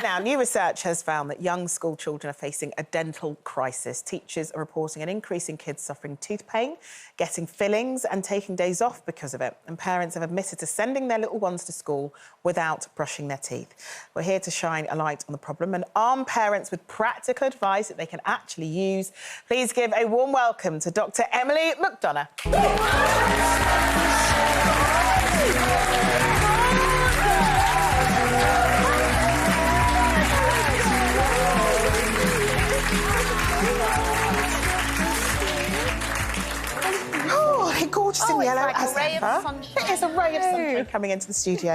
Now, new research has found that young school children are facing a dental crisis. Teachers are reporting an increase in kids suffering tooth pain, getting fillings and taking days off because of it. And parents have admitted to sending their little ones to school without brushing their teeth. We're here to shine a light on the problem and arm parents with practical advice that they can actually use. Please give a warm welcome to Dr. Emily MacDonagh. Gorgeous in yellow, as ever. It is a ray of sunshine coming into the studio.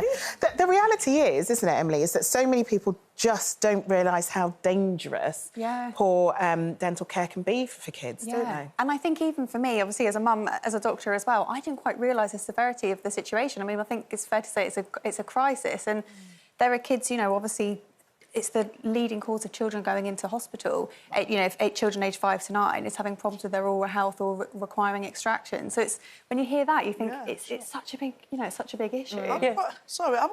The reality is, isn't it, Emily, is that so many people just don't realise how dangerous poor dental care can be for kids, don't they? And I think even for me, obviously, as a mum, as a doctor as well, I didn't quite realise the severity of the situation. I mean, I think it's fair to say it's a crisis, and there are kids, you know, obviously, it's the leading cause of children going into hospital. If 8 children aged 5 to 9 is having problems with their oral health or requiring extraction. So it's when you hear that, you think it's such a big, it's such a big issue. I'm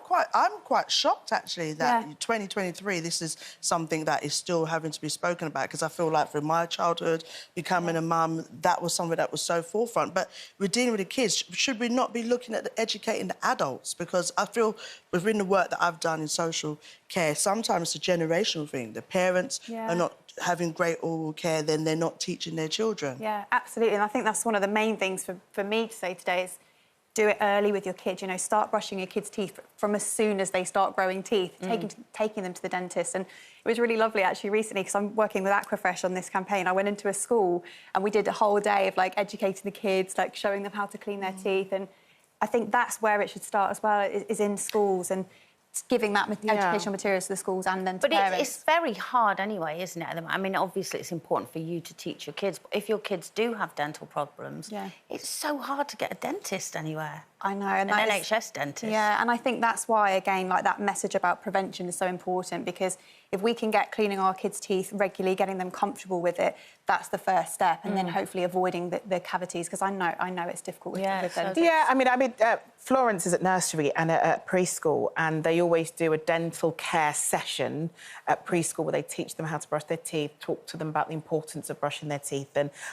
quite shocked actually that in 2023 this is something that is still having to be spoken about, because I feel like from my childhood becoming a mum, that was something that was so forefront. But we're dealing with the kids. Should we not be looking at educating the adults? Because I feel within the work that I've done in social care, sometimes it's a generational thing. The parents are not having great oral care, then they're not teaching their children. Yeah, absolutely. And I think that's one of the main things for me to say today is do it early with your kids. Start brushing your kids' teeth from as soon as they start growing teeth, taking them to the dentist. And it was really lovely, actually, recently, because I'm working with Aquafresh on this campaign. I went into a school and we did a whole day of, educating the kids, showing them how to clean their teeth. And I think that's where it should start as well, is in schools, and giving that educational materials to the schools and then to parents. But it's very hard anyway, isn't it? I mean, obviously it's important for you to teach your kids, but if your kids do have dental problems, it's so hard to get a dentist anywhere. I know. And an NHS dentist. Yeah, and I think that's why, again, that message about prevention is so important, because if we can get cleaning our kids' teeth regularly, getting them comfortable with it, that's the first step, and then hopefully avoiding the cavities, because I know it's difficult with them. Yeah, I mean, Florence is at nursery and at preschool, and they always do a dental care session at preschool where they teach them how to brush their teeth, talk to them about the importance of brushing their teeth.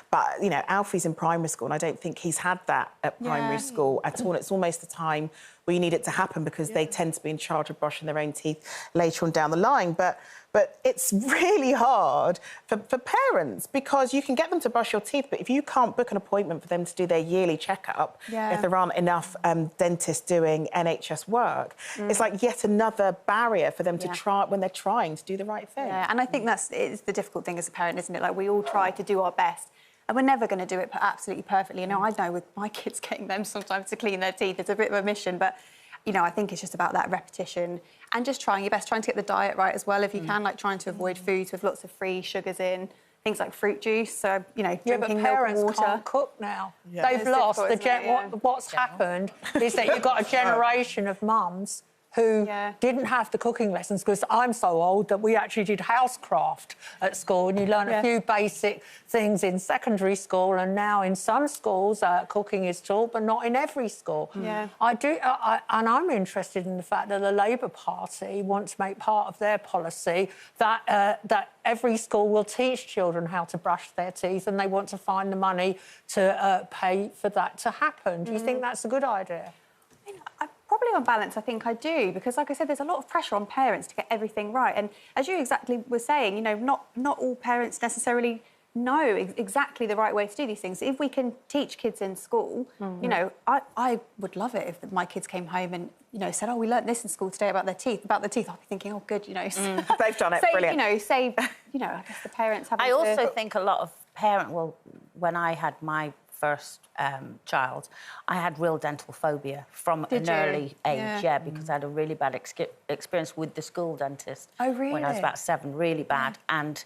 But Alfie's in primary school, and I don't think he's had that at primary school at all. It's almost the time where you need it to happen, because they tend to be in charge of brushing their own teeth later on down the line. But it's really hard for parents, because you can get them to brush your teeth, but if you can't book an appointment for them to do their yearly checkup, if there aren't enough dentists doing NHS work, it's like yet another barrier for them to try when they're trying to do the right thing. Yeah, and I think it's the difficult thing as a parent, isn't it? We all try to do our best, and we're never going to do it absolutely perfectly. I know with my kids getting them sometimes to clean their teeth, it's a bit of a mission, but I think it's just about that repetition and just trying your best, trying to get the diet right as well, if you can, trying to avoid foods with lots of free sugars in, things like fruit juice, so, drinking but milk parents and water. can't cook now. They've lost. What's happened is that you've got a generation of mums who didn't have the cooking lessons, because I'm so old that we actually did housecraft at school, and you learn a few basic things in secondary school, and now in some schools cooking is taught, but not in every school. And I'm interested in the fact that the Labour Party want to make part of their policy that every school will teach children how to brush their teeth, and they want to find the money to pay for that to happen. Do you think that's a good idea? Probably on balance, I think I do, because, like I said, there's a lot of pressure on parents to get everything right. And as you exactly were saying, not all parents necessarily know exactly the right way to do these things. If we can teach kids in school, I would love it if my kids came home and, said, oh, we learnt this in school today about their teeth. I'd be thinking, oh, good, They've done it, brilliant. I guess the parents have. I also think a lot of when I had my first child, I had real dental phobia from an early age, because I had a really bad experience with the school dentist. Oh, really? When I was about 7, really bad, and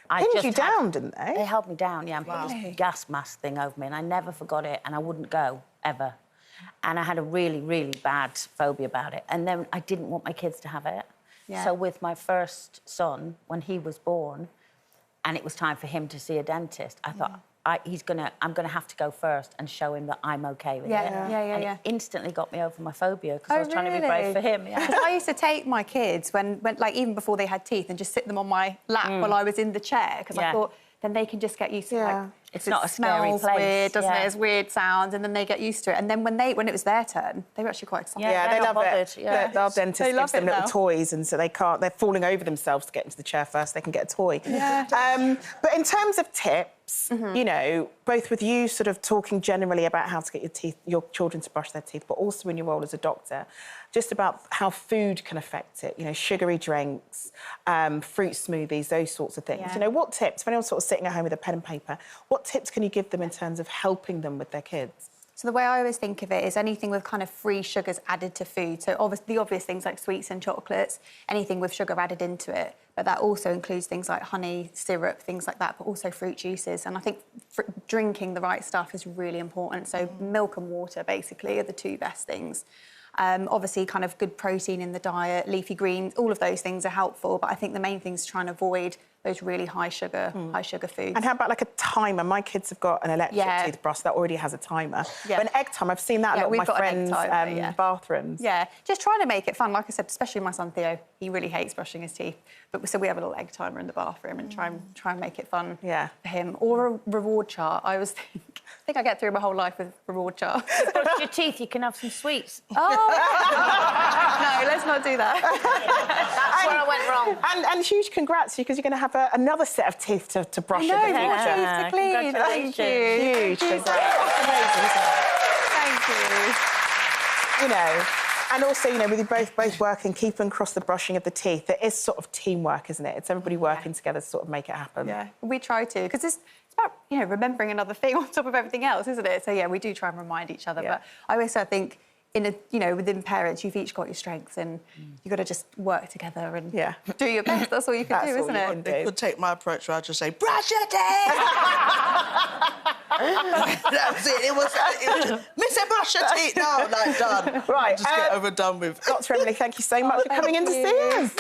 I pinned you down, didn't they? They held me down, and put this gas mask thing over me, and I never forgot it, and I wouldn't go ever. And I had a really, really bad phobia about it, and then I didn't want my kids to have it. So with my first son, when he was born, and it was time for him to see a dentist, I thought, I'm gonna have to go first and show him that I'm okay with it. And it instantly got me over my phobia because I was trying to be brave for him. Yeah. I used to take my kids when like even before they had teeth and just sit them on my lap while I was in the chair because I thought then they can just get used to like it's not a scary smells place. Weird, doesn't it? It's weird sounds, and then they get used to it. And then when it was their turn, they were actually quite excited. Yeah, they love it. Yeah. Our dentist gives them little toys, and so they're falling over themselves to get into the chair first. They can get a toy. Yeah. But in terms of tips, you know, both with you sort of talking generally about how to get your children to brush their teeth, but also in your role as a doctor, just about how food can affect it. You know, sugary drinks, fruit smoothies, those sorts of things. Yeah. You know, what tips? If anyone's sort of sitting at home with a pen and paper, what tips can you give them in terms of helping them with their kids? So the way I always think of it is anything with kind of free sugars added to food. So the obvious things like sweets and chocolates, anything with sugar added into it. But that also includes things like honey, syrup, things like that, but also fruit juices. And I think drinking the right stuff is really important. So milk and water, basically, are the two best things. Obviously, kind of good protein in the diet, leafy greens, all of those things are helpful. But I think the main thing is trying to avoid those really high sugar foods. And how about like a timer? My kids have got an electric toothbrush that already has a timer. But an egg timer, I've seen that a lot of my friends' bathrooms. Yeah, just trying to make it fun. Like I said, especially my son Theo, he really hates brushing his teeth. But so we have a little egg timer in the bathroom and try and make it fun for him. Or a reward chart. I think I get through my whole life with reward chart. Brush your teeth, you can have some sweets. Oh, no, let's not do that. That's where I went wrong. And huge congrats because you're going to have another set of teeth to brush in the future. Teeth to clean. Thank you. Huge congrats. Thank you. You know, and also, you know, with you both working, keeping across the brushing of the teeth, it is sort of teamwork, isn't it? It's everybody working together to sort of make it happen. Yeah, we try to, because it's about, you know, remembering another thing on top of everything else, isn't it? So, yeah, we do try and remind each other. But I always think, within parents, you've each got your strengths and you've got to just work together and do your best. That's all you can do, isn't it? They could take my approach where I just say, brush your teeth! That's it. It was just, Missy, brush your teeth. No, like, done. Right. Just get overdone with. Dr. Emily, thank you so much for coming in to see us.